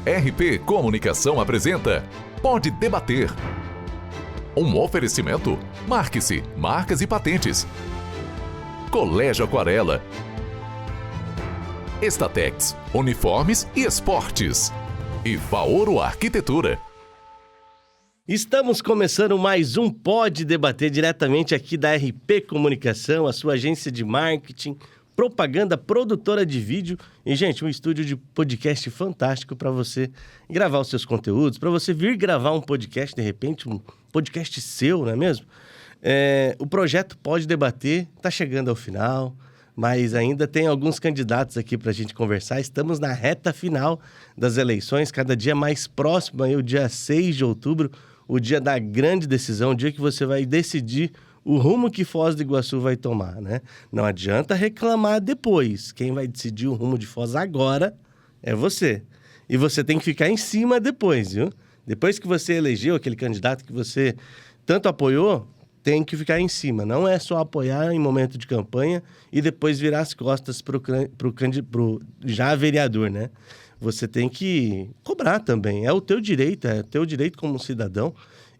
RP Comunicação apresenta Pode Debater. Um oferecimento: Marque-se, Marcas e Patentes. Colégio Aquarela. Estatex, Uniformes e Esportes. E Vaoro Arquitetura. Estamos começando mais um Pode Debater diretamente aqui da RP Comunicação, a sua agência de marketing, propaganda, produtora de vídeo e, gente, um estúdio de podcast fantástico para você gravar os seus conteúdos, para você vir gravar um podcast, de repente, um podcast seu, não é mesmo? O projeto Pode Debater está chegando ao final, mas ainda tem alguns candidatos aqui para a gente conversar. Estamos na reta final das eleições, cada dia mais próximo, aí, o dia 6 de outubro, o dia da grande decisão, o dia que você vai decidir o rumo que Foz do Iguaçu vai tomar, né? Não adianta reclamar depois. Quem vai decidir o rumo de Foz agora é você. E você tem que ficar em cima depois, viu? Depois que você elegeu aquele candidato que você tanto apoiou, tem que ficar em cima. Não é só apoiar em momento de campanha e depois virar as costas pro já vereador, né? Você tem que cobrar também. É o teu direito como cidadão.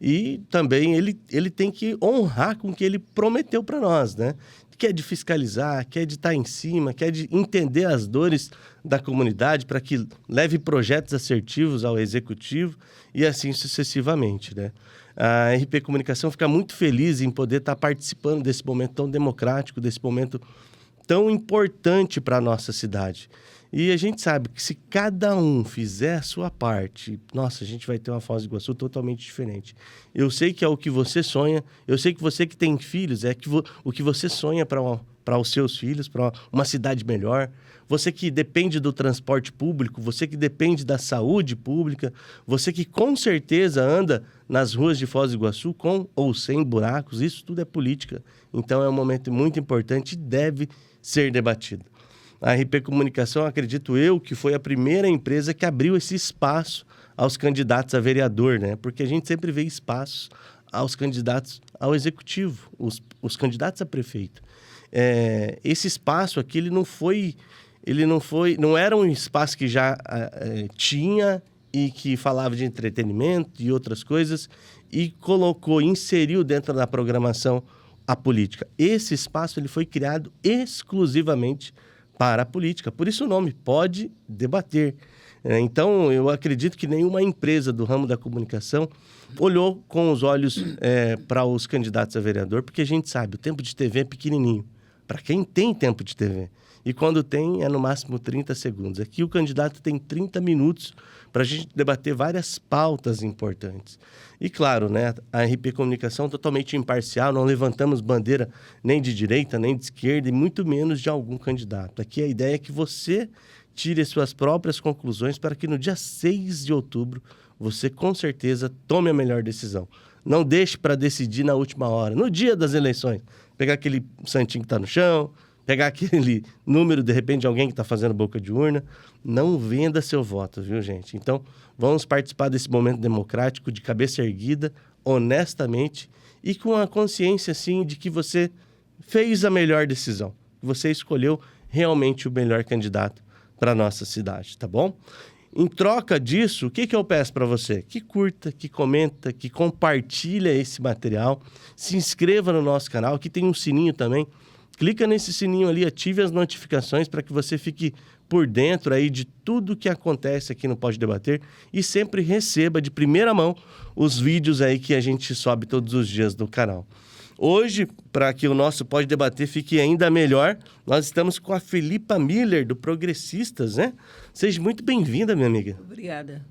E também ele tem que honrar com o que ele prometeu para nós, né? Que é de fiscalizar, que é de estar em cima, que é de entender as dores da comunidade para que leve projetos assertivos ao executivo e assim sucessivamente, né? A RP Comunicação fica muito feliz em poder estar participando desse momento tão democrático, desse momento tão importante para a nossa cidade. E a gente sabe que se cada um fizer a sua parte, nossa, a gente vai ter uma Foz do Iguaçu totalmente diferente. Eu sei que é o que você sonha, eu sei que você que tem filhos, o que você sonha para os seus filhos, para uma cidade melhor. Você que depende do transporte público, você que depende da saúde pública, você que com certeza anda nas ruas de Foz do Iguaçu com ou sem buracos, isso tudo é política. Então é um momento muito importante e deve ser debatido. A RP Comunicação, acredito eu, que foi a primeira empresa que abriu esse espaço aos candidatos a vereador, né? Porque a gente sempre vê espaços aos candidatos ao executivo, os candidatos a prefeito. Esse espaço aqui, não era um espaço que já tinha e que falava de entretenimento e outras coisas e inseriu dentro da programação a política. Esse espaço ele foi criado exclusivamente para a política. Por isso o nome, Pode Debater. Então, eu acredito que nenhuma empresa do ramo da comunicação olhou com os olhos para os candidatos a vereador, porque a gente sabe, o tempo de TV é pequenininho, para quem tem tempo de TV. E quando tem, é no máximo 30 segundos. Aqui o candidato tem 30 minutos para a gente debater várias pautas importantes. E claro, né, a RP Comunicação totalmente imparcial, não levantamos bandeira nem de direita, nem de esquerda, e muito menos de algum candidato. Aqui a ideia é que você tire as suas próprias conclusões para que no dia 6 de outubro você com certeza tome a melhor decisão. Não deixe para decidir na última hora, no dia das eleições. Pegar aquele santinho que está no chão, pegar aquele número, de repente, de alguém que está fazendo boca de urna. Não venda seu voto, viu, gente? Então, vamos participar desse momento democrático de cabeça erguida, honestamente, e com a consciência, assim, de que você fez a melhor decisão. Que você escolheu realmente o melhor candidato para a nossa cidade, tá bom? Em troca disso, o que eu peço para você? Que curta, que comenta, que compartilha esse material, se inscreva no nosso canal, que tem um sininho também. Clica nesse sininho ali, ative as notificações para que você fique por dentro aí de tudo que acontece aqui no Pode Debater e sempre receba de primeira mão os vídeos aí que a gente sobe todos os dias do canal. Hoje, para que o nosso Pode Debater fique ainda melhor, nós estamos com a Felipa Miller, do Progressistas, né? Seja muito bem-vinda, minha amiga. Obrigada.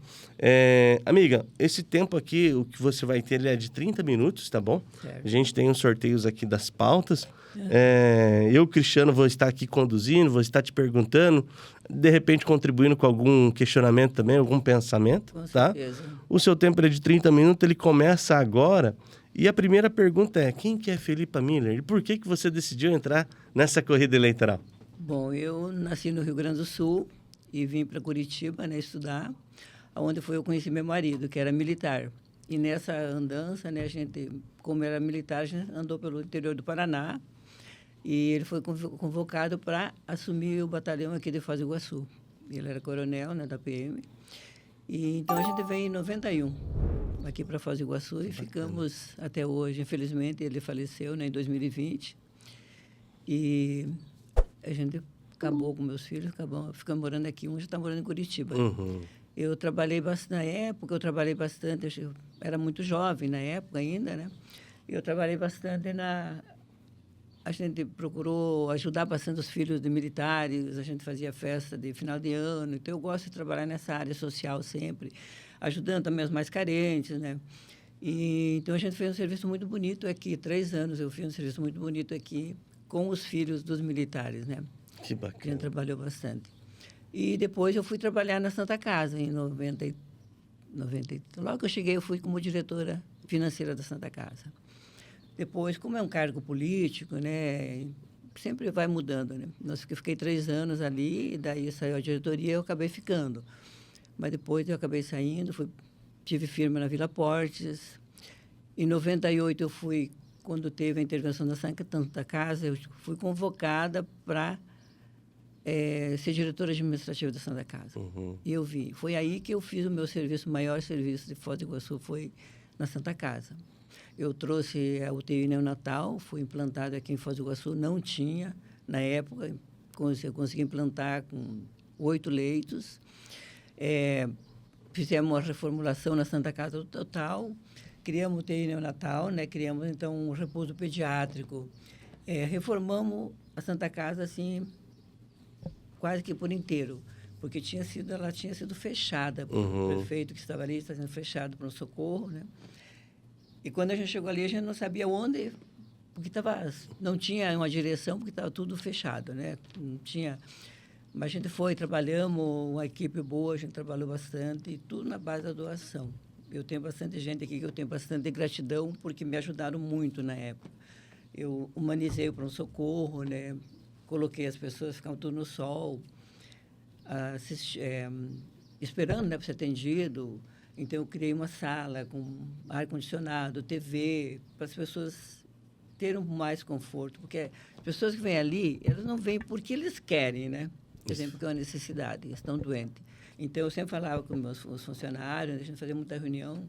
Amiga, esse tempo aqui, o que você vai ter, ele é de 30 minutos, tá bom? Certo. A gente tem os sorteios aqui das pautas. Eu, Cristiano, vou estar aqui conduzindo, vou estar te perguntando, de repente contribuindo com algum questionamento também, algum pensamento, Com tá? certeza. O seu tempo é de 30 minutos, ele começa agora. E a primeira pergunta é, quem que é Felipa Miller? E por que você decidiu entrar nessa corrida eleitoral? Bom, eu nasci no Rio Grande do Sul e vim para Curitiba, né, estudar, onde eu conheci meu marido, que era militar. E nessa andança, né, a gente, como era militar, a gente andou pelo interior do Paraná e ele foi convocado para assumir o batalhão aqui de Foz do Iguaçu. Ele era coronel, né, da PM. E então a gente veio em 91 aqui para Foz do Iguaçu e ficamos até hoje. Infelizmente, ele faleceu, né, em 2020. E a gente acabou com meus filhos, ficamos morando aqui. Um já está morando em Curitiba. Eu trabalhei bastante, na época, eu era muito jovem na época ainda, né? Eu trabalhei bastante A gente procurou ajudar bastante os filhos de militares, a gente fazia festa de final de ano, então eu gosto de trabalhar nessa área social sempre, ajudando também os mais carentes, né? E, então a gente fez um serviço muito bonito aqui, 3 anos eu fiz um serviço muito bonito aqui com os filhos dos militares, né? Que bacana. A gente trabalhou bastante. E depois eu fui trabalhar na Santa Casa, em 90. Logo que eu cheguei, eu fui como diretora financeira da Santa Casa. Depois, como é um cargo político, né, sempre vai mudando, né? Eu fiquei 3 anos ali, e daí saiu a diretoria e eu acabei ficando. Mas depois eu acabei saindo, tive firma na Vila Portes. Em 98 eu fui, quando teve a intervenção da Santa Casa, eu fui convocada para ser diretora administrativa da Santa Casa. E eu vi. Foi aí que eu fiz o meu serviço, o maior serviço de Foz do Iguaçu foi na Santa Casa. Eu trouxe a UTI neonatal, fui implantado aqui em Foz do Iguaçu, não tinha na época, eu consegui implantar com 8 leitos. Fizemos uma reformulação na Santa Casa total, criamos UTI neonatal, né? Criamos, então, um repouso pediátrico. Reformamos a Santa Casa, assim, quase que por inteiro, porque ela tinha sido fechada pelo prefeito que estava ali, está sendo fechado para o socorro, né? E quando a gente chegou ali, a gente não sabia onde, porque não tinha uma direção, porque estava tudo fechado, né? Não tinha. Mas a gente trabalhamos, uma equipe boa, a gente trabalhou bastante, e tudo na base da doação. Eu tenho bastante gente aqui que eu tenho bastante gratidão, porque me ajudaram muito na época. Eu humanizei o pronto-socorro, né? Coloquei as pessoas, ficavam tudo no sol, esperando, né, para ser atendido. Então, eu criei uma sala com ar-condicionado, TV, para as pessoas terem mais conforto. Porque as pessoas que vêm ali, elas não vêm porque eles querem, né? Por exemplo, porque é uma necessidade, estão doentes. Então, eu sempre falava com os funcionários, a gente fazia muita reunião,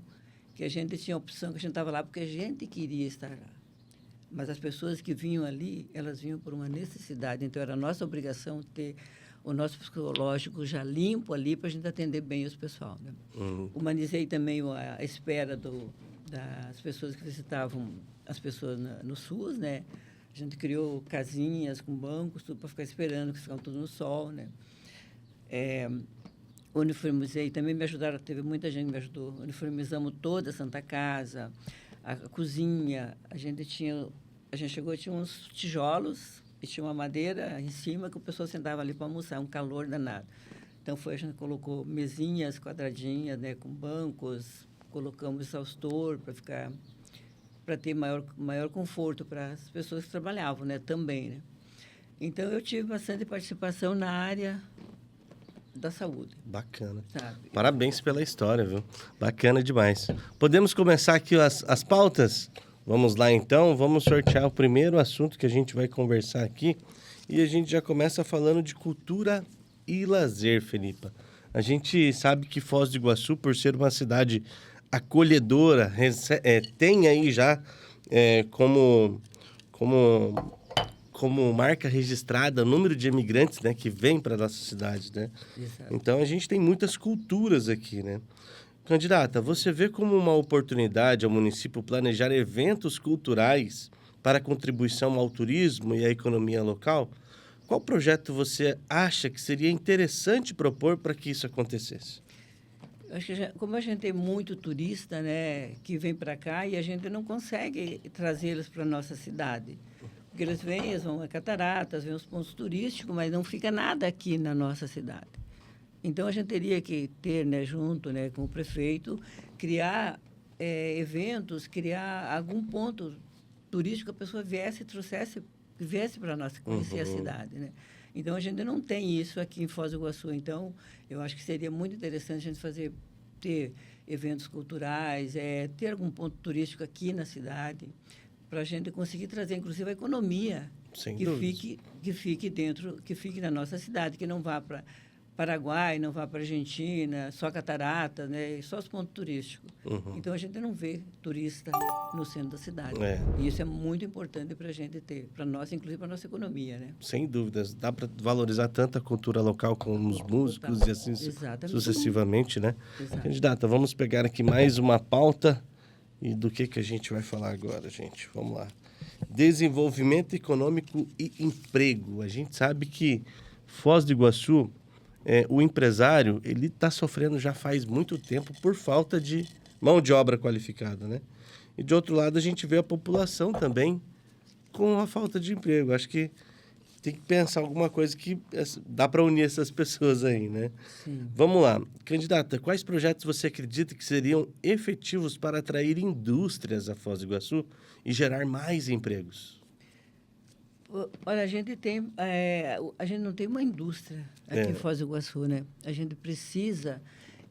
que a gente tinha a opção, que a gente estava lá porque a gente queria estar lá. Mas as pessoas que vinham ali, elas vinham por uma necessidade. Então, era nossa obrigação ter o nosso psicológico já limpo ali para a gente atender bem os pessoal, né? Humanizei também a espera das pessoas que visitavam as pessoas no SUS, né? A gente criou casinhas com bancos, tudo para ficar esperando, que ficavam tudo no sol, né? Uniformizei, também me ajudaram, teve muita gente que me ajudou. Uniformizamos toda a Santa Casa, a cozinha. A gente chegou, tinha uns tijolos, e tinha uma madeira em cima que o pessoal sentava ali para almoçar, um calor danado. Então, a gente colocou mesinhas quadradinhas, né, com bancos, colocamos exaustor para ter maior conforto para as pessoas que trabalhavam, né, também, né. Então, eu tive bastante participação na área da saúde. Bacana. Sabe? Parabéns pela história, viu? Bacana demais. Podemos começar aqui as pautas? Vamos lá, então. Vamos sortear o primeiro assunto que a gente vai conversar aqui. E a gente já começa falando de cultura e lazer, Felipa. A gente sabe que Foz do Iguaçu, por ser uma cidade acolhedora, tem aí já como marca registrada o número de imigrantes, né, que vêm para a nossa cidade, né? Exato. Então, a gente tem muitas culturas aqui, né? Candidata, você vê como uma oportunidade ao município planejar eventos culturais para contribuição ao turismo e à economia local? Qual projeto você acha que seria interessante propor para que isso acontecesse? Acho que como a gente tem muito turista, né, que vem para cá e a gente não consegue trazê-los para a nossa cidade. Porque eles vão a cataratas, vêm os pontos turísticos, mas não fica nada aqui na nossa cidade. Então, a gente teria que ter, né, junto, né, com o prefeito, criar eventos, criar algum ponto turístico que a pessoa viesse para nós conhecer a cidade, né? Então, a gente não tem isso aqui em Foz do Iguaçu. Então, eu acho que seria muito interessante a gente ter eventos culturais, ter algum ponto turístico aqui na cidade, para a gente conseguir trazer, inclusive, a economia que fique na nossa cidade, que não vá para Paraguai, não vá para Argentina, só Catarata, né? Só os pontos turísticos. Então, a gente não vê turista no centro da cidade. E isso é muito importante para a gente ter, para nós, inclusive para a nossa economia, né? Sem dúvidas. Dá para valorizar tanto a cultura local como os músicos e assim sucessivamente, né? Exato. Candidata, vamos pegar aqui mais uma pauta. E do que a gente vai falar agora, gente? Vamos lá. Desenvolvimento econômico e emprego. A gente sabe que Foz do Iguaçu, o empresário, ele está sofrendo já faz muito tempo por falta de mão de obra qualificada, né? E, de outro lado, a gente vê a população também com a falta de emprego. Acho que tem que pensar alguma coisa que dá para unir essas pessoas aí, né? Sim. Vamos lá. Candidata, quais projetos você acredita que seriam efetivos para atrair indústrias a Foz do Iguaçu e gerar mais empregos? Olha, a gente não tem uma indústria aqui em Foz do Iguaçu, né? A gente precisa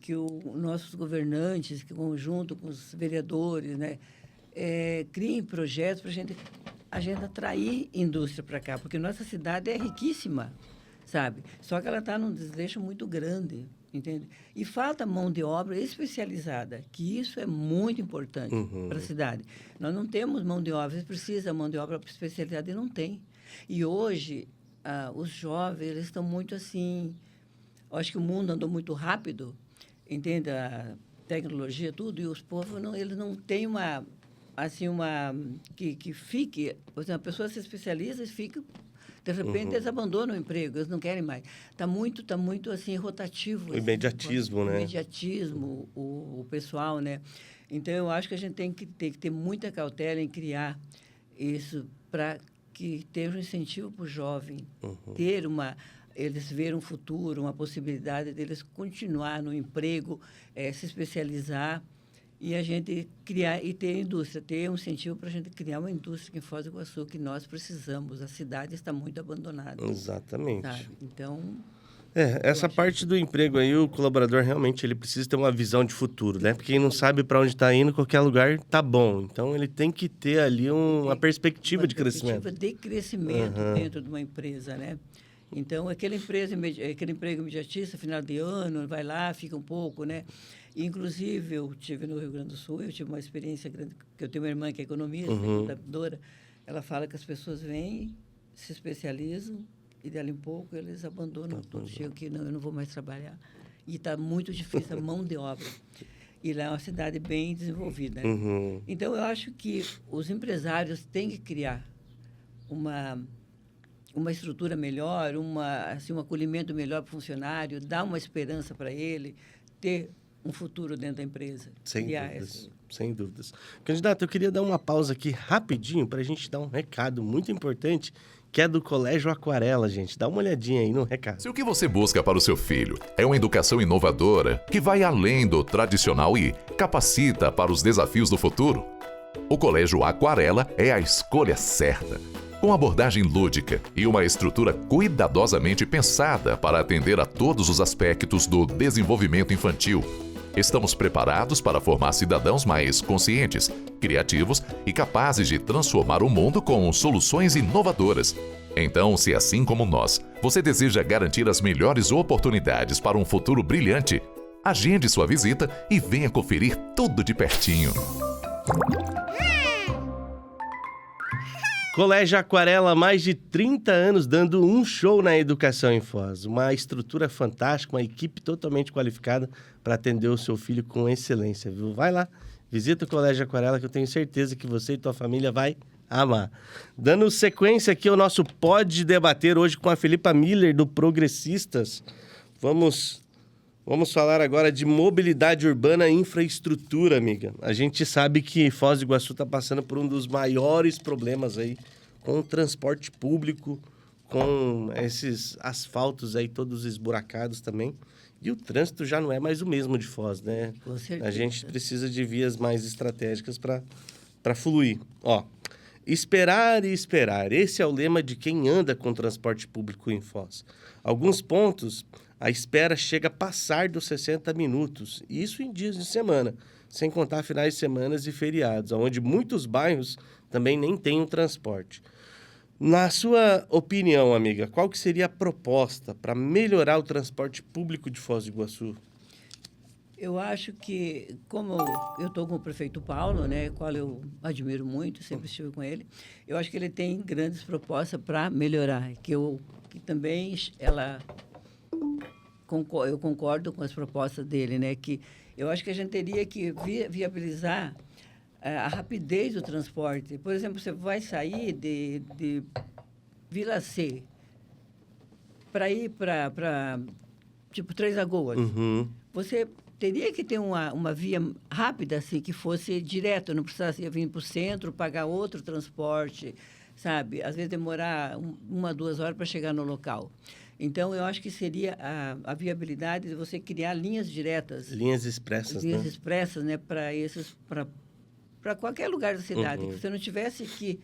que os nossos governantes, que conjunto com os vereadores, né, criem projetos para a gente atrair indústria para cá, porque nossa cidade é riquíssima, sabe? Só que ela está num desleixo muito grande, entende? E falta mão de obra especializada, que isso é muito importante para a cidade. Nós não temos mão de obra, precisa de mão de obra especializada e não tem. E hoje, os jovens, eles estão muito assim... Eu acho que o mundo andou muito rápido, entende? A tecnologia, tudo, e os povos, eles não têm uma... assim, que fique... Por exemplo, a pessoa se especializa e fica... De repente, eles abandonam o emprego, eles não querem mais. Está muito assim, rotativo. O imediatismo, né? O imediatismo, o pessoal, né? Então, eu acho que a gente tem que ter muita cautela em criar isso para que tenha um incentivo para o jovem ter eles verem um futuro, uma possibilidade deles continuar no emprego, se especializar e a gente criar e ter indústria, ter um incentivo para a gente criar uma indústria aqui em Foz do Iguaçu que nós precisamos. A cidade está muito abandonada. Exatamente. Sabe? Então... essa parte do emprego aí, o colaborador realmente ele precisa ter uma visão de futuro, né? Porque quem não sabe para onde está indo, qualquer lugar tá bom. Então, ele tem que ter ali uma perspectiva de crescimento. Uma perspectiva de crescimento dentro de uma empresa, né? Então, aquele emprego imediatista, final de ano, vai lá, fica um pouco, né? Inclusive, eu tive no Rio Grande do Sul, eu tive uma experiência grande, porque eu tenho uma irmã que é economista, contadora, ela fala que as pessoas vêm, se especializam, e dali um pouco eles abandonam tudo, chegam aqui, não, eu não vou mais trabalhar. E está muito difícil a mão de obra. E lá é uma cidade bem desenvolvida. Né? Então, eu acho que os empresários têm que criar uma estrutura melhor, um acolhimento melhor para o funcionário, dar uma esperança para ele, ter um futuro dentro da empresa. Sem dúvidas. Candidato, eu queria dar uma pausa aqui rapidinho para a gente dar um recado muito importante, que é do Colégio Aquarela, gente. Dá uma olhadinha aí no recado. Se o que você busca para o seu filho é uma educação inovadora, que vai além do tradicional e capacita para os desafios do futuro, o Colégio Aquarela é a escolha certa. Com abordagem lúdica e uma estrutura cuidadosamente pensada para atender a todos os aspectos do desenvolvimento infantil, estamos preparados para formar cidadãos mais conscientes, criativos e capazes de transformar o mundo com soluções inovadoras. Então, se assim como nós, você deseja garantir as melhores oportunidades para um futuro brilhante, agende sua visita e venha conferir tudo de pertinho. Colégio Aquarela, há mais de 30 anos dando um show na educação em Foz. Uma estrutura fantástica, uma equipe totalmente qualificada para atender o seu filho com excelência, viu? Vai lá, visita o Colégio Aquarela que eu tenho certeza que você e tua família vai amar. Dando sequência aqui ao nosso Pode Debater hoje com a Felipa Miller do Progressistas. Vamos falar agora de mobilidade urbana e infraestrutura, amiga. A gente sabe que Foz do Iguaçu está passando por um dos maiores problemas aí com o transporte público, com esses asfaltos aí todos esburacados também. E o trânsito já não é mais o mesmo de Foz, né? Com certeza. A gente precisa de vias mais estratégicas para fluir. Ó, esperar e esperar. Esse é o lema de quem anda com transporte público em Foz. Alguns pontos, a espera chega a passar dos 60 minutos. Isso em dias de semana, sem contar finais de semana e feriados, onde muitos bairros também nem têm um transporte. Na sua opinião, amiga, qual que seria a proposta para melhorar o transporte público de Foz do Iguaçu? Eu acho que, como eu estou com o prefeito Paulo, né, qual eu admiro muito, sempre estive com ele, eu acho que ele tem grandes propostas para melhorar, que também eu concordo com as propostas dele, né, que eu acho que a gente teria que viabilizar a rapidez do transporte. Por exemplo, você vai sair de Vila C para ir para, tipo, Três Lagoas. Uhum. Você teria que ter uma via rápida, assim, que fosse direto, não precisasse vir para o centro, pagar outro transporte, sabe? Às vezes demorar 1, 2 horas para chegar no local. Então, eu acho que seria a viabilidade de você criar linhas diretas. Linhas expressas, linhas né? expressas, né? Para qualquer lugar da cidade. Uhum. Que você não tivesse que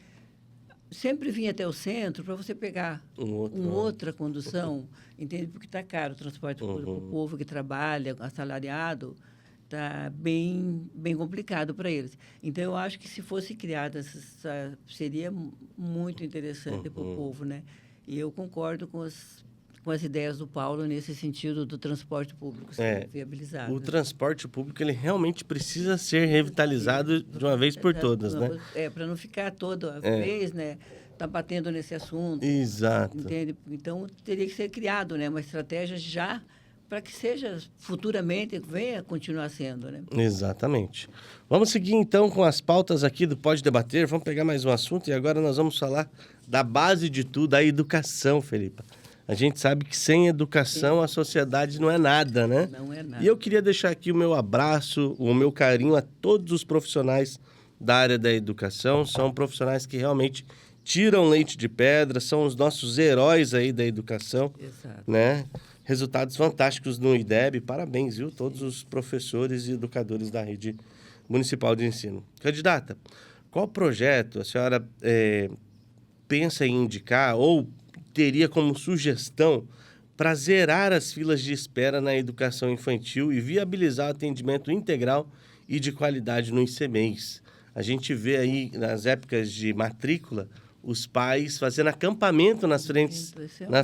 sempre vir até o centro para você pegar outra condução, entende? Porque está caro o transporte público. O povo que trabalha, assalariado, está bem complicado para eles. Então, eu acho que se fosse criada, seria muito interessante para o povo, né? E eu concordo com as ideias do Paulo nesse sentido do transporte público ser viabilizado. O transporte público, ele realmente precisa ser revitalizado de uma vez por todas, né? Para não ficar toda vez, né? Tá batendo nesse assunto. Exato. Entende? Então, teria que ser criado, né? Uma estratégia já para que seja futuramente, venha continuar sendo, né? Exatamente. Vamos seguir, então, com as pautas aqui do Pode Debater. Vamos pegar mais um assunto e agora nós vamos falar da base de tudo, a educação, Felipe. A gente sabe que sem educação a sociedade não é nada, né? Não é nada. E eu queria deixar aqui o meu abraço, o meu carinho a todos os profissionais da área da educação. São profissionais que realmente tiram leite de pedra, são os nossos heróis aí da educação. Exato. Né? Resultados fantásticos no IDEB. Parabéns, viu? Todos os professores e educadores da rede municipal de ensino. Candidata, qual projeto a senhora pensa em indicar ou teria como sugestão para zerar as filas de espera na educação infantil e viabilizar o atendimento integral e de qualidade no ICMEIs? A gente vê aí, nas épocas de matrícula, os pais fazendo acampamento na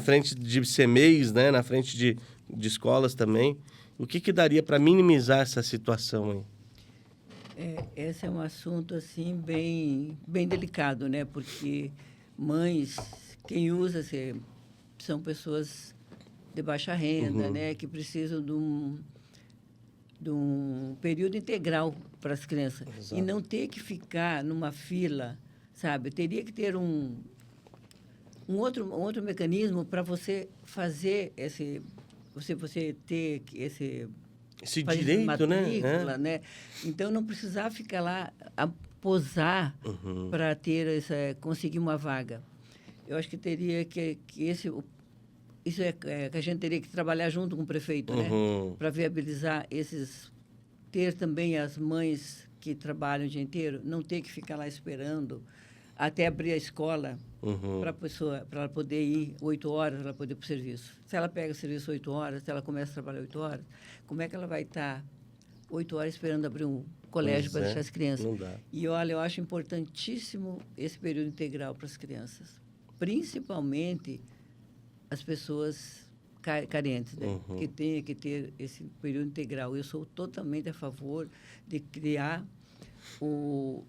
frente de ICMEIs, né? Na frente de escolas também. O que daria para minimizar essa situação aí? Esse é um assunto assim bem delicado, né? Porque mães, quem usa são pessoas de baixa renda, né? Que precisam de um período integral para as crianças. Exato. E não ter que ficar numa fila, sabe? Teria que ter um outro mecanismo para você fazer você ter esse direito, né? Então, não precisar ficar lá a posar para conseguir uma vaga. Eu acho que teria que isso que a gente teria que trabalhar junto com o prefeito, né? Para viabilizar ter também as mães que trabalham o dia inteiro, não ter que ficar lá esperando até abrir a escola para ela poder ir 8 horas, ela poder ir para o serviço. Se ela pega o serviço 8 horas, se ela começa a trabalhar 8 horas, como é que ela vai estar 8 horas esperando abrir um colégio para deixar as crianças? Não dá. E, olha, eu acho importantíssimo esse período integral para as crianças. Principalmente as pessoas carentes, né? Que tenha que ter esse período integral. Eu sou totalmente a favor de criar o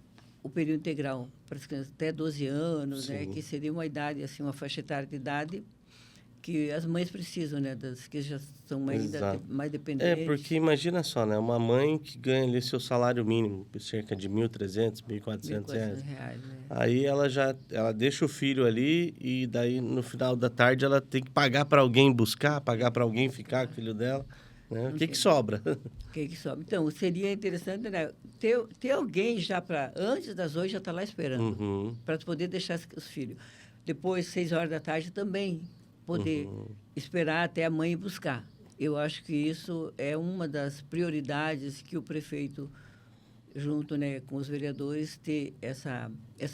período integral para as crianças até 12 anos, né? Que seria uma idade, assim, uma faixa etária de idade que as mães precisam, né? Que já são mais dependentes. Porque imagina só, né? Uma mãe que ganha ali seu salário mínimo, cerca de R$ 1.300, R$ 1.400. Né? Aí ela deixa o filho ali e daí no final da tarde ela tem que pagar para alguém buscar, pagar para alguém ficar com o filho dela. Né? O que sobra? O que sobra? Então, seria interessante, né? ter alguém já antes das 8 já está lá esperando, para poder deixar os filhos. Depois, 6 horas da tarde também poder esperar até a mãe ir buscar. Eu acho que isso é uma das prioridades que o prefeito, junto, né, com os vereadores, ter essa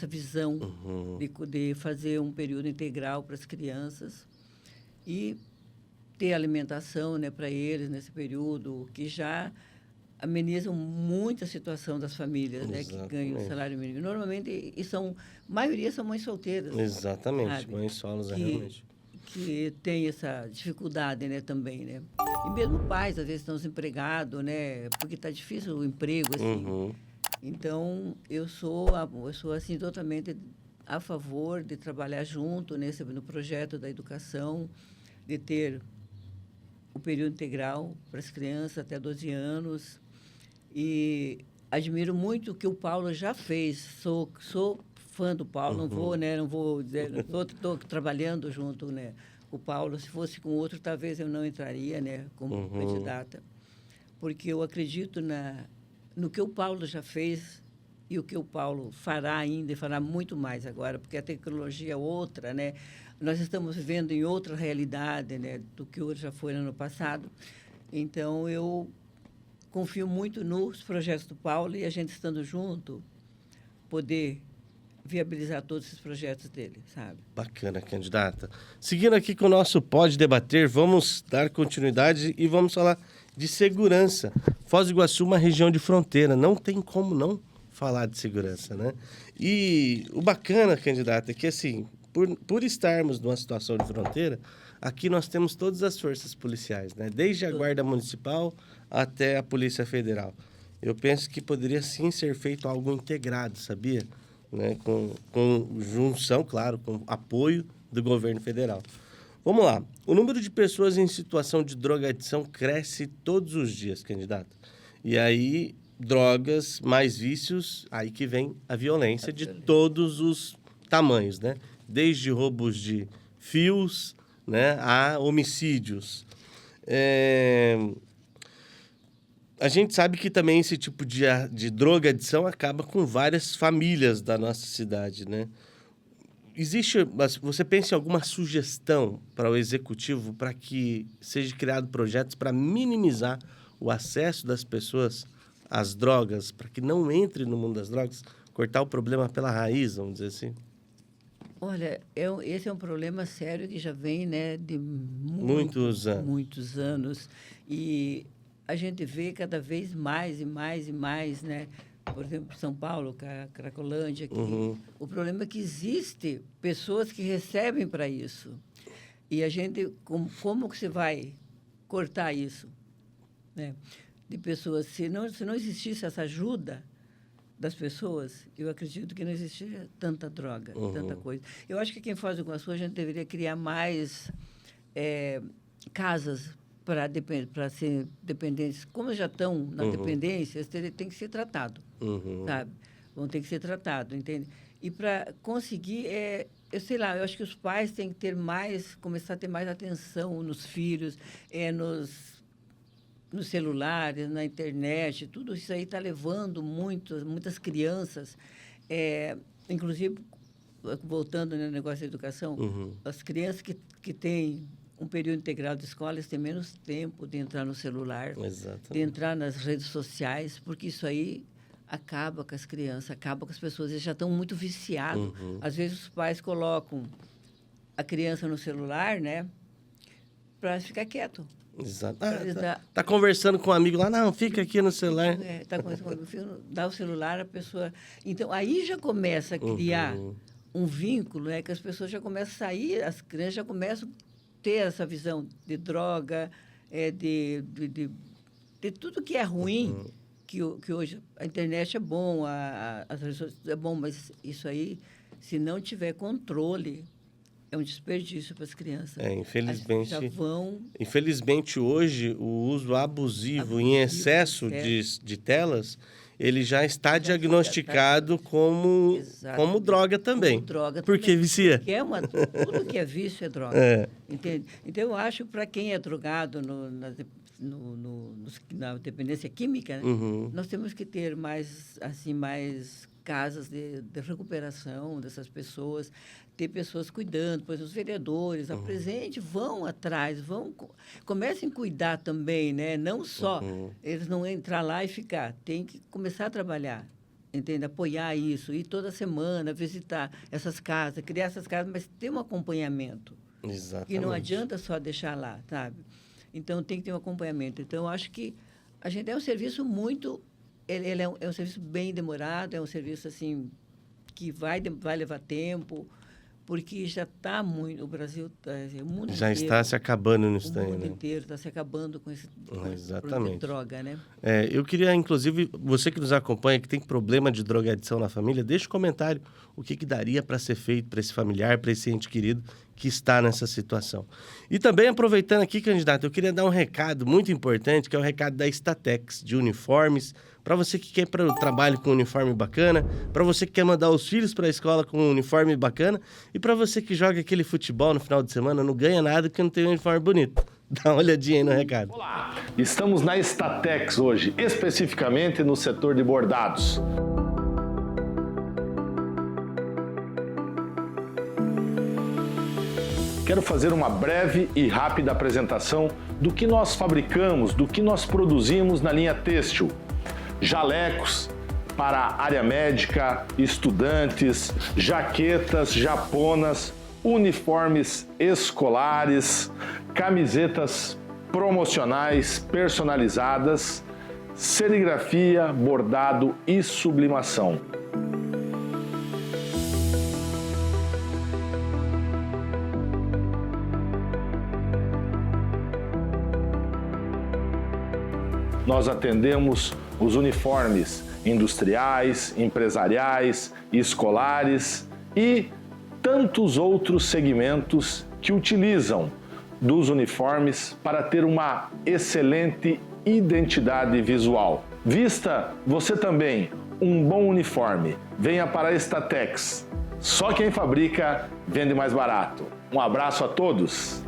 visão de fazer um período integral para as crianças e ter alimentação, né, para eles nesse período, que já amenizam muito a situação das famílias, né, que ganham o salário mínimo. Normalmente, a maioria são mães solteiras. Exatamente, sabe? mães solos, realmente. Que tem essa dificuldade, né, também, né? E mesmo pais, às vezes, estão desempregados, né? Porque está difícil o emprego, assim. Então, eu sou assim, totalmente a favor de trabalhar junto no projeto da educação, de ter o período integral para as crianças até 12 anos. E admiro muito o que o Paulo já fez. Sou fã do Paulo, não vou dizer, estou trabalhando junto, né, com o Paulo. Se fosse com outro, talvez eu não entraria, né, como candidata, porque eu acredito no que o Paulo já fez e o que o Paulo fará ainda, e fará muito mais agora, porque a tecnologia é outra, né? Nós estamos vivendo em outra realidade, né, do que já foi no ano passado. Então, eu confio muito nos projetos do Paulo e a gente estando junto, poder viabilizar todos esses projetos dele, sabe? Bacana, candidata. Seguindo aqui com o nosso Pode Debater, vamos dar continuidade e vamos falar de segurança. Foz do Iguaçu, uma região de fronteira, não tem como não falar de segurança, né? E o bacana, candidata, é que assim, por estarmos numa situação de fronteira, aqui nós temos todas as forças policiais, né? Desde a Guarda Municipal até a Polícia Federal. Eu penso que poderia sim ser feito algo integrado, sabia? Né, com junção, claro, com apoio do governo federal. Vamos lá. O número de pessoas em situação de drogadição cresce todos os dias, candidato. E aí, drogas, mais vícios, aí que vem a violência de todos os tamanhos, né? Desde roubos de fios, né, a homicídios. A gente sabe que também esse tipo de drogadição acaba com várias famílias da nossa cidade, né? Você pensa em alguma sugestão para o executivo para que seja criado projetos para minimizar o acesso das pessoas às drogas, para que não entre no mundo das drogas, cortar o problema pela raiz, vamos dizer assim? Olha, esse é um problema sério que já vem, né, de muitos anos. E a gente vê cada vez mais e mais e mais, né? Por exemplo, São Paulo, Cracolândia, aqui. O problema é que existe pessoas que recebem para isso. E a gente, como que você vai cortar isso? Né? De pessoas, se não existisse essa ajuda das pessoas, eu acredito que não existiria tanta droga, tanta coisa. Eu acho que quem faz o Iguaçu, a gente deveria criar mais casas para ser dependentes. Como já estão na dependência, eles têm que ser tratados, sabe? Vão ter que ser tratados, entende? E para conseguir, eu sei lá, eu acho que os pais têm que começar a ter mais atenção nos filhos, nos celulares, na internet, tudo isso aí está levando muitas crianças, inclusive, voltando no negócio da educação, as crianças que têm um período integral de escola, eles têm menos tempo de entrar no celular, de entrar nas redes sociais, porque isso aí acaba com as crianças, acaba com as pessoas, eles já estão muito viciados. Às vezes os pais colocam a criança no celular, né, para ficar quieto. Exato. Tá conversando com um amigo lá, não, fica aqui no celular. Tá conversando com o filho, dá o celular, a pessoa... Então, aí já começa a criar um vínculo, né, que as pessoas já começam a sair, as crianças já começam a ter essa visão de droga, de tudo que é ruim, que hoje a internet é bom, as redes sociais é bom, mas isso aí, se não tiver controle, é um desperdício para as crianças. Infelizmente. Já vão... Infelizmente, hoje, o uso abusivo em excesso de telas, ele já está diagnosticado como droga também. Como droga porque também. vicia. Tudo que é vício é droga. Entende? Então, eu acho que para quem é drogado na dependência química, né, nós temos que ter mais casas de recuperação dessas pessoas, ter pessoas cuidando, pois os vereadores, vão atrás, comecem a cuidar também, né? Não só eles não entrar lá e ficar, tem que começar a trabalhar, entende? Apoiar isso, ir toda semana, visitar essas casas, criar essas casas, mas ter um acompanhamento. Exatamente. E não adianta só deixar lá, sabe? Então, tem que ter um acompanhamento. Então, eu acho que A gente é um serviço muito... Ele é um serviço bem demorado, é um serviço, assim, que vai levar tempo, porque já está muito... O Brasil, o mundo Já inteiro, está se acabando nisso daí, o mundo né? inteiro está se acabando com esse Exatamente. de droga, né? Eu queria, inclusive, você que nos acompanha, que tem problema de drogadição na família, deixa um comentário o que daria para ser feito para esse familiar, para esse ente querido que está nessa situação. E também, aproveitando aqui, candidato, eu queria dar um recado muito importante, que é o recado da Statex, de uniformes, para você que quer para o trabalho com um uniforme bacana, para você que quer mandar os filhos para a escola com um uniforme bacana, e para você que joga aquele futebol no final de semana, não ganha nada porque não tem um uniforme bonito. Dá uma olhadinha aí no recado. Olá, estamos na Statex hoje, especificamente no setor de bordados. Quero fazer uma breve e rápida apresentação do que nós fabricamos, do que nós produzimos na linha têxtil. Jalecos para a área médica, estudantes, jaquetas japonas, uniformes escolares, camisetas promocionais personalizadas, serigrafia, bordado e sublimação. Nós atendemos os uniformes industriais, empresariais, escolares e tantos outros segmentos que utilizam dos uniformes para ter uma excelente identidade visual. Vista você também um bom uniforme. Venha para a Statex. Só quem fabrica vende mais barato. Um abraço a todos.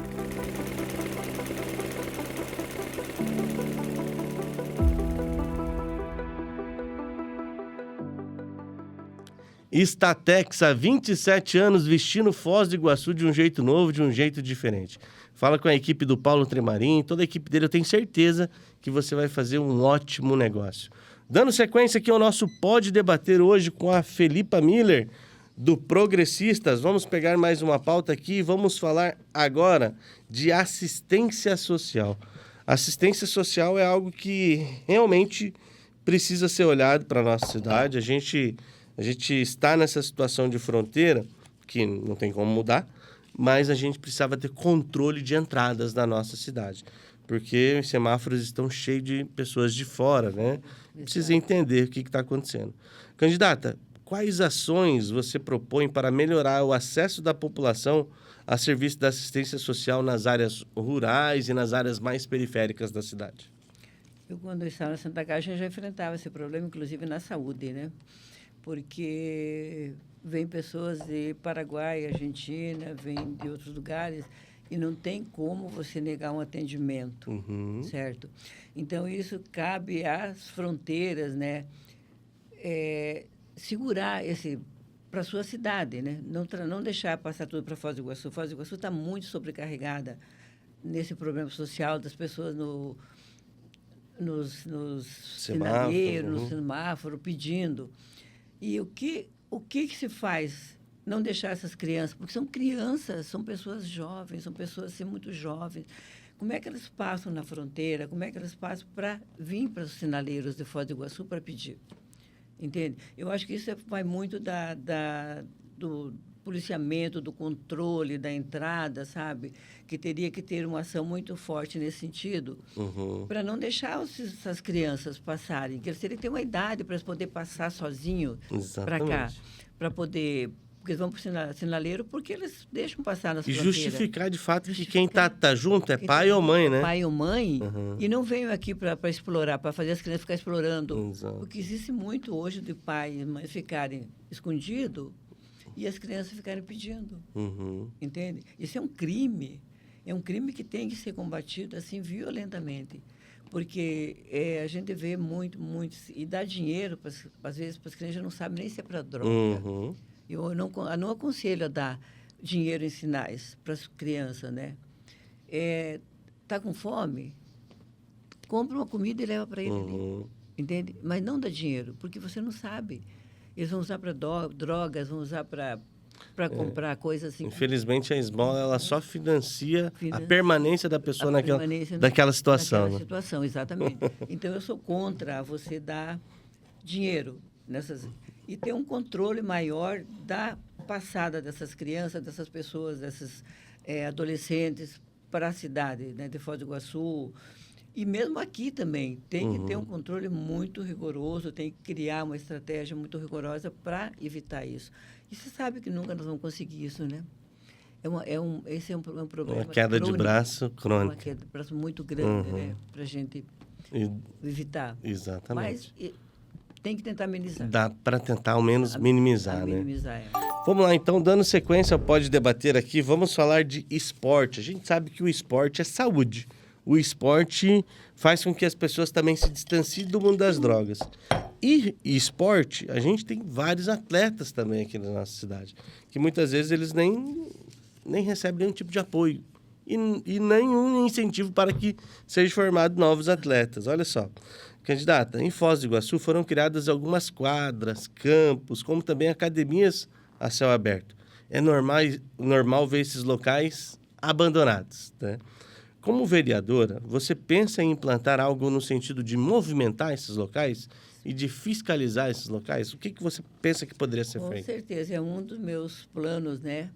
Statex, há 27 anos, vestindo Foz do Iguaçu de um jeito novo, de um jeito diferente. Fala com a equipe do Paulo Tremarim, toda a equipe dele, eu tenho certeza que você vai fazer um ótimo negócio. Dando sequência aqui ao nosso Pode Debater hoje com a Felipa Miller, do Progressistas. Vamos pegar mais uma pauta aqui e vamos falar agora de assistência social. Assistência social é algo que realmente precisa ser olhado para a nossa cidade. A gente está nessa situação de fronteira, que não tem como mudar, mas a gente precisava ter controle de entradas da nossa cidade, porque os semáforos estão cheios de pessoas de fora, né? Precisa entender o que está acontecendo. Candidata, quais ações você propõe para melhorar o acesso da população a serviços da assistência social nas áreas rurais e nas áreas mais periféricas da cidade? Eu, quando eu estava na Santa Caixa, já enfrentava esse problema, inclusive na saúde, né? Porque vêm pessoas de Paraguai, Argentina, vêm de outros lugares e não tem como você negar um atendimento, certo? Então, isso cabe às fronteiras, né? Segurar esse para a sua cidade, né? Não deixar passar tudo para Foz do Iguaçu. Foz do Iguaçu está muito sobrecarregada nesse problema social das pessoas nos sinaleiros, no semáforo, pedindo. E o que se faz? Não deixar essas crianças, porque são crianças, são pessoas jovens, são pessoas assim, muito jovens. Como é que elas passam na fronteira? Como é que elas passam para vir para os sinaleiros de Foz do Iguaçu para pedir? Entende? Eu acho que isso vai muito do policiamento, do controle da entrada, sabe? Que teria que ter uma ação muito forte nesse sentido, para não deixar essas crianças passarem, que eles teriam que ter uma idade para eles poderem passar sozinhos para cá, para poder... Porque eles vão para o sinaleiro porque eles deixam passar nas fronteiras. E justificar, de fato, que quem tá junto é pai ou mãe, né? Pai ou mãe, e não venham aqui para explorar, para fazer as crianças ficarem explorando. Exato. Porque existe muito hoje de pai e mãe ficarem escondidos e as crianças ficarem pedindo. Entende? Isso é um crime. É um crime que tem que ser combatido assim violentamente. Porque a gente vê muito, e dá dinheiro, às vezes, para as crianças não sabem nem se é para droga. Eu não aconselho a dar dinheiro em sinais para as crianças, né? Tá com fome? Compra uma comida e leva para ele ali, entende? Mas não dá dinheiro, porque você não sabe. Eles vão usar para drogas, vão usar para para comprar coisas assim. Infelizmente, a esmola ela só financia a permanência da pessoa daquela situação. Naquela situação, exatamente. Então, eu sou contra você dar dinheiro nessas... E ter um controle maior da passada dessas crianças, dessas pessoas, desses adolescentes para a cidade, né, de Foz do Iguaçu. E mesmo aqui também, tem que ter um controle muito rigoroso, tem que criar uma estratégia muito rigorosa para evitar isso. E você sabe que nunca nós vamos conseguir isso, né? Esse é um problema Uma queda de braço crônica. Uma queda de braço muito grande, né? Para a gente evitar. Exatamente. Mas tem que tentar amenizar. Dá para tentar ao menos minimizar, né? Minimizar, Vamos lá, então, dando sequência, pode debater aqui, vamos falar de esporte. A gente sabe que o esporte é saúde. O esporte faz com que as pessoas também se distanciem do mundo das drogas. E esporte, a gente tem vários atletas também aqui na nossa cidade, que muitas vezes eles nem recebem nenhum tipo de apoio e nenhum incentivo para que sejam formados novos atletas. Olha só, candidata, em Foz do Iguaçu foram criadas algumas quadras, campos, como também academias a céu aberto. É normal ver esses locais abandonados, né? Como vereadora, você pensa em implantar algo no sentido de movimentar esses locais e de fiscalizar esses locais? O que você pensa que poderia ser feito? Com certeza, é um dos meus planos, né?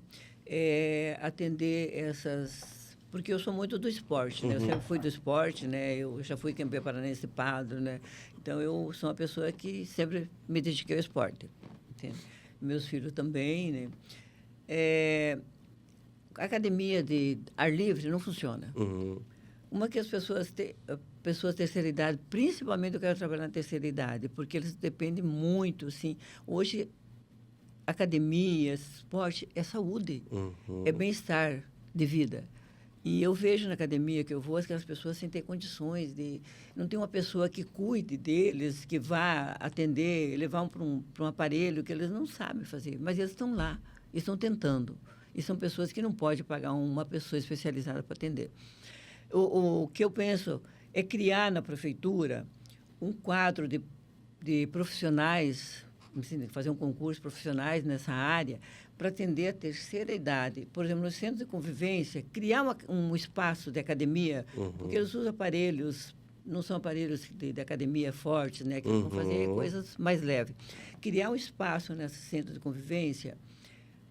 Atender essas... Porque eu sou muito do esporte, né? Eu sempre fui do esporte, né? Eu já fui campeã paranense de padre, né? Então, eu sou uma pessoa que sempre me dediquei ao esporte. Entende? Meus filhos também, né? A academia de ar livre não funciona. Uma que as pessoas terceira idade, principalmente eu quero trabalhar na terceira idade, porque eles dependem muito, assim. Hoje, academia, esporte é saúde, é bem-estar de vida. E eu vejo na academia que eu vou, aquelas pessoas sem ter condições de... Não tem uma pessoa que cuide deles, que vá atender, levar para um aparelho que eles não sabem fazer. Mas eles estão lá, eles estão tentando. E são pessoas que não podem pagar uma pessoa especializada para atender. O que eu penso é criar na prefeitura um quadro de profissionais, fazer um concurso de profissionais nessa área para atender a terceira idade. Por exemplo, no centro de convivência, criar um espaço de academia, porque eles usam aparelhos, não são aparelhos de academia fortes, né, que eles vão fazer coisas mais leves. Criar um espaço nesse centro de convivência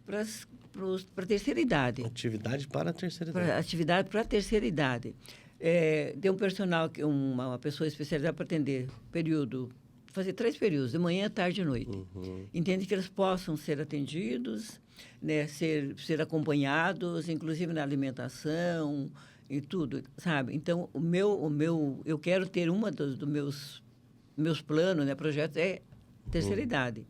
para a terceira idade. Atividade para a terceira idade. Atividade para a terceira idade. Ter um personal, uma pessoa especializada para atender fazer 3 períodos, de manhã, tarde e noite. Entende que eles possam ser atendidos, né, ser acompanhados, inclusive na alimentação e tudo, sabe? Então, eu quero ter dos meus planos, né, projetos é terceira idade.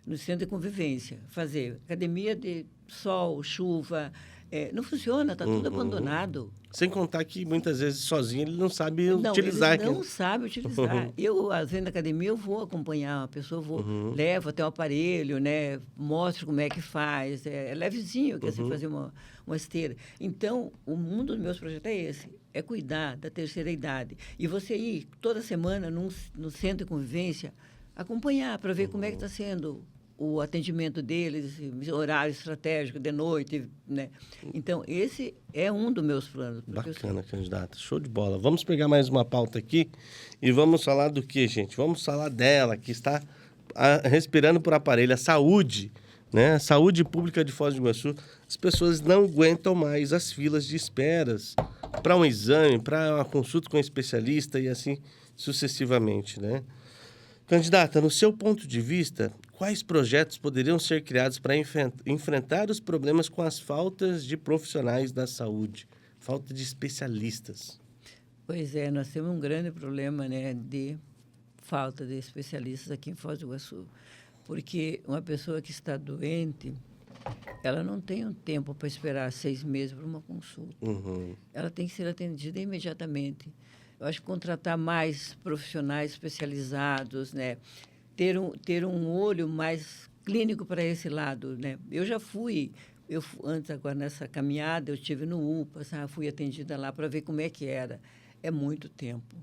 No centro de convivência, fazer academia de sol, chuva, não funciona, está tudo abandonado. Sem contar que muitas vezes sozinho ele não sabe utilizar. Não sabe utilizar. Eu, às vezes, na academia, eu vou acompanhar uma pessoa, levo até o aparelho, né, mostro como é que faz, é levezinho, quer dizer, fazer uma esteira. Então, o mundo dos meus projetos é esse, é cuidar da terceira idade. E você ir toda semana no centro de convivência, acompanhar para ver como é que está sendo o atendimento deles, horário estratégico de noite, né? Então, esse é um dos meus planos. Bacana, candidata. Show de bola. Vamos pegar mais uma pauta aqui e vamos falar do quê, gente? Vamos falar dela, que está respirando por aparelho, a saúde, né? A saúde pública de Foz do Iguaçu. As pessoas não aguentam mais as filas de esperas para um exame, para uma consulta com um especialista e assim sucessivamente, né? Candidata, no seu ponto de vista, quais projetos poderiam ser criados para enfrentar os problemas com as faltas de profissionais da saúde, falta de especialistas? Pois é, nós temos um grande problema, né, de falta de especialistas aqui em Foz do Iguaçu, porque uma pessoa que está doente, ela não tem um tempo para esperar 6 meses para uma consulta. Ela tem que ser atendida imediatamente. Eu acho que contratar mais profissionais especializados, né? Ter um olho mais clínico para esse lado, né? Eu já fui, antes agora nessa caminhada, eu estive no UPA, sabe? Fui atendida lá para ver como é que era. É muito tempo.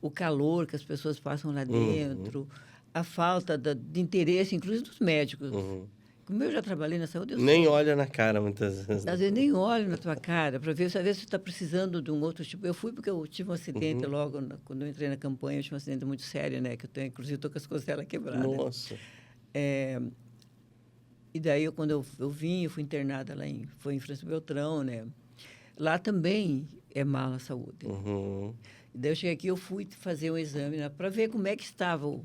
O calor que as pessoas passam lá dentro, a falta de interesse, inclusive dos médicos. Como eu já trabalhei na saúde, eu Nem sei. olha na cara muitas vezes. Às vezes nem olho na tua cara para ver se às vezes você está precisando de um outro tipo. Eu fui porque eu tive um acidente logo quando eu entrei na campanha, eu tive um acidente muito sério, né? Que eu tenho, inclusive, estou com as costelas quebradas. Nossa. E daí, quando eu vim, eu fui internada foi em Francisco Beltrão, né? Lá também é mal a saúde. E daí eu cheguei aqui, eu fui fazer um exame, né, para ver como é que estava o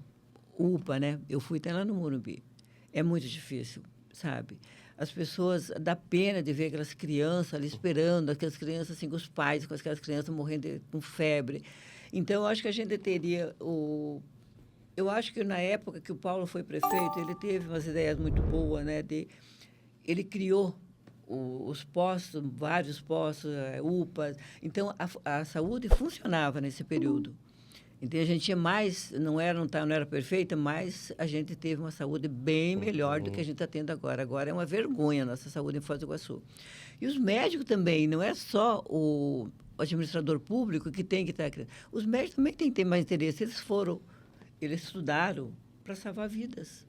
UPA, né? Eu fui até lá no Morumbi. É muito difícil, sabe? As pessoas, dá pena de ver aquelas crianças ali esperando, aquelas crianças assim, com os pais, com aquelas crianças morrendo com febre. Então, eu acho que a gente teria Eu acho que na época que o Paulo foi prefeito, ele teve umas ideias muito boas, né? Ele criou os postos, vários postos, UPAs. Então, a saúde funcionava nesse período. Então, a gente tinha mais, não era perfeita, mas a gente teve uma saúde bem melhor do que a gente está tendo agora. Agora é uma vergonha a nossa saúde em Foz do Iguaçu. E os médicos também, não é só o administrador público que tem que estar... Os médicos também têm que ter mais interesse. Eles estudaram para salvar vidas,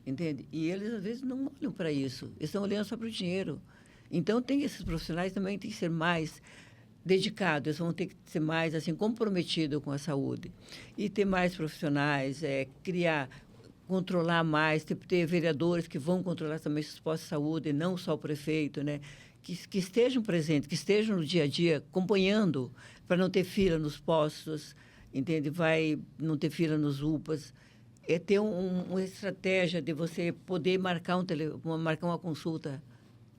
entende? E eles, às vezes, não olham para isso. Eles estão olhando só para o dinheiro. Então, esses profissionais também têm que ser mais dedicados, eles vão ter que ser mais assim, comprometidos com a saúde. E ter mais profissionais, controlar mais, ter vereadores que vão controlar também esses postos de saúde, não só o prefeito, né? Que estejam presentes, que estejam no dia a dia, acompanhando, para não ter fila nos postos, entende? Vai não ter fila nos UPAs. É ter uma estratégia de você poder marcar uma consulta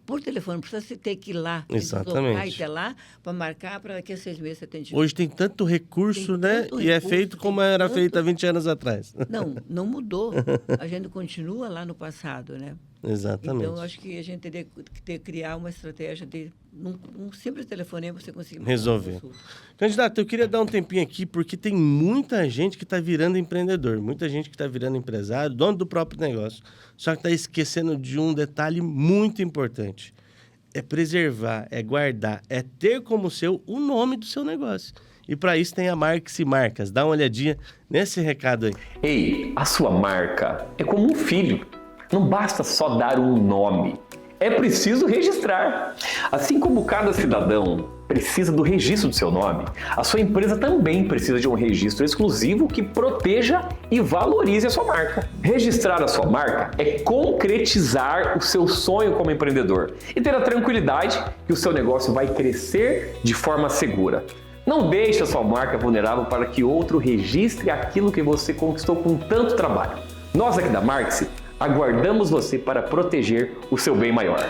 por telefone. Não precisa você ter que ir lá, exatamente, e até lá para marcar para daqui a 6 meses você atende. Hoje tem tanto recurso, né? E é feito como era feito há 20 anos atrás. Não mudou. A gente continua lá no passado, né? Exatamente. Então, eu acho que a gente teria que criar uma estratégia de um simples telefonema você conseguir resolver. Candidato, eu queria dar um tempinho aqui, porque tem muita gente que está virando empreendedor, muita gente que está virando empresário, dono do próprio negócio, só que está esquecendo de um detalhe muito importante. É preservar, é guardar, é ter como seu o nome do seu negócio. E para isso tem a Marques e Marcas. Dá uma olhadinha nesse recado aí. Ei, a sua marca é como um filho. Não basta só dar um nome, é preciso registrar. Assim como cada cidadão precisa do registro do seu nome, a sua empresa também precisa de um registro exclusivo que proteja e valorize a sua marca. Registrar a sua marca é concretizar o seu sonho como empreendedor e ter a tranquilidade que o seu negócio vai crescer de forma segura. Não deixe a sua marca vulnerável para que outro registre aquilo que você conquistou com tanto trabalho. Nós aqui da Marques aguardamos você para proteger o seu bem maior.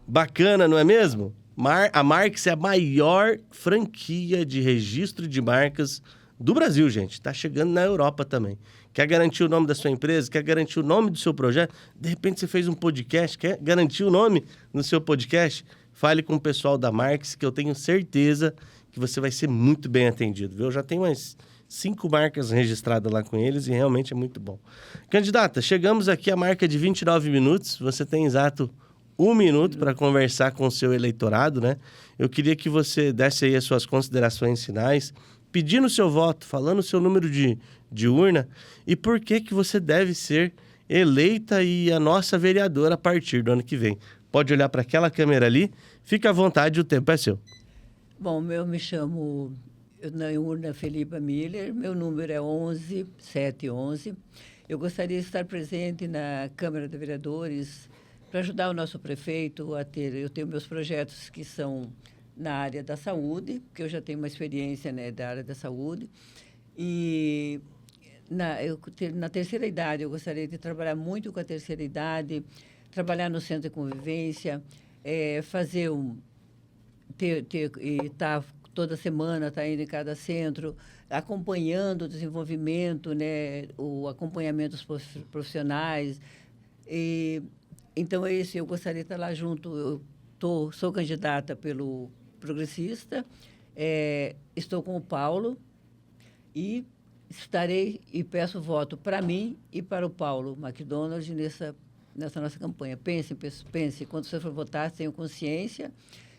Bacana, não é mesmo? A Marques é a maior franquia de registro de marcas do Brasil, gente. Está chegando na Europa também. Quer garantir o nome da sua empresa? Quer garantir o nome do seu projeto? De repente você fez um podcast, quer garantir o nome no seu podcast? Fale com o pessoal da Marques, que eu tenho certeza que você vai ser muito bem atendido, viu? Eu já tenho umas 5 marcas registradas lá com eles e realmente é muito bom. Candidata, chegamos aqui à marca de 29 minutos. Você tem exato 1 minuto para conversar com o seu eleitorado, né? Eu queria que você desse aí as suas considerações finais, pedindo o seu voto, falando o seu número de urna e por que você deve ser eleita e a nossa vereadora a partir do ano que vem. Pode olhar para aquela câmera ali, fica à vontade, o tempo é seu. Bom, eu me chamo, na urna, Felipa Miller, meu número é 11711. Eu gostaria de estar presente na Câmara de Vereadores para ajudar o nosso prefeito eu tenho meus projetos que são na área da saúde, porque eu já tenho uma experiência, né, da área da saúde, e na terceira idade, eu gostaria de trabalhar muito com a terceira idade, trabalhar no centro de convivência, fazer toda semana, tá indo em cada centro, acompanhando o desenvolvimento, né, o acompanhamento dos profissionais. Então, eu gostaria de estar lá junto. Sou candidata pelo Progressista, estou com o Paulo e estarei e peço voto para mim e para o Paulo McDonald nessa nossa campanha. Pense, quando você for votar, tenha consciência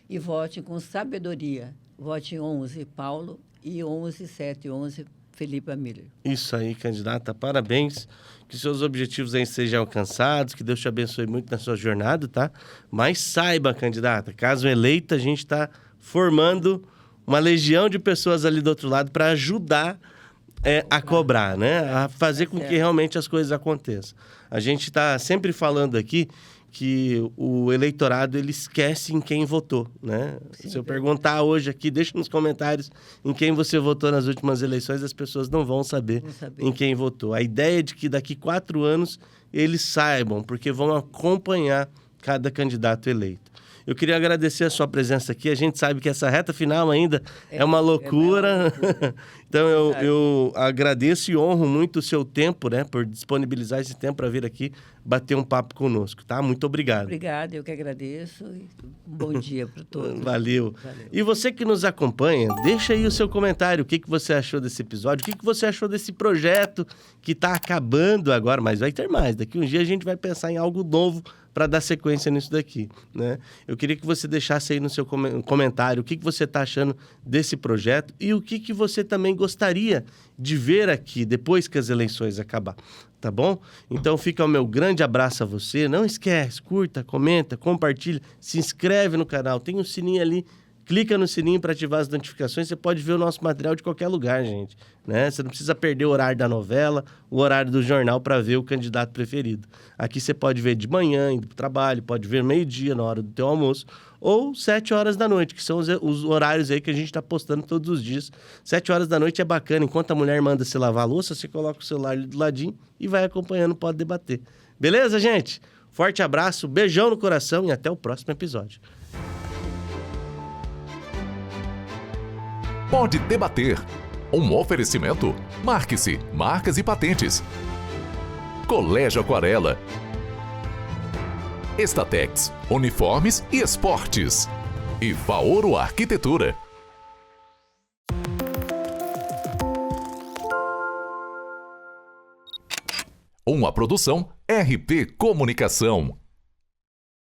e vote com sabedoria. Vote em 11 Paulo e 11711 Felipa Miller. Isso aí, candidata, parabéns. Que seus objetivos aí sejam alcançados, que Deus te abençoe muito na sua jornada, tá? Mas saiba, candidata, caso eleita, a gente está formando uma legião de pessoas ali do outro lado para ajudar a cobrar, né? A fazer com que realmente as coisas aconteçam. A gente está sempre falando aqui que o eleitorado, ele esquece em quem votou, né? Sim, se eu perguntar hoje aqui, deixa nos comentários em quem você votou nas últimas eleições, as pessoas não vão saber em quem votou. A ideia é de que daqui 4 anos eles saibam, porque vão acompanhar cada candidato eleito. Eu queria agradecer a sua presença aqui. A gente sabe que essa reta final ainda é uma loucura. Então, eu agradeço e honro muito o seu tempo, né? Por disponibilizar esse tempo para vir aqui bater um papo conosco, tá? Muito obrigado. Obrigada, eu que agradeço. Um bom dia para todos. Valeu. E você que nos acompanha, deixa aí o seu comentário. O que você achou desse episódio? O que você achou desse projeto que está acabando agora? Mas vai ter mais. Daqui um dia a gente vai pensar em algo novo para dar sequência nisso daqui, né? Eu queria que você deixasse aí no seu comentário o que você está achando desse projeto e o que você também gostaria de ver aqui depois que as eleições acabar, tá bom? Então fica o meu grande abraço a você. Não esquece, curta, comenta, compartilha, se inscreve no canal, tem um sininho ali. Clica no sininho para ativar as notificações. Você pode ver o nosso material de qualquer lugar, gente, né? Você não precisa perder o horário da novela, o horário do jornal para ver o candidato preferido. Aqui você pode ver de manhã, indo para o trabalho, pode ver meio-dia, na hora do teu almoço, ou 7 horas da noite, que são os horários aí que a gente está postando todos os dias. 7 horas da noite é bacana. Enquanto a mulher manda você lavar a louça, você coloca o celular ali do ladinho e vai acompanhando, pode debater. Beleza, gente? Forte abraço, beijão no coração e até o próximo episódio. Pode Debater. Um oferecimento. Marque-se, Marcas e Patentes. Colégio Aquarela. Estatex, Uniformes e Esportes. E Faoro Arquitetura. Uma produção RP Comunicação.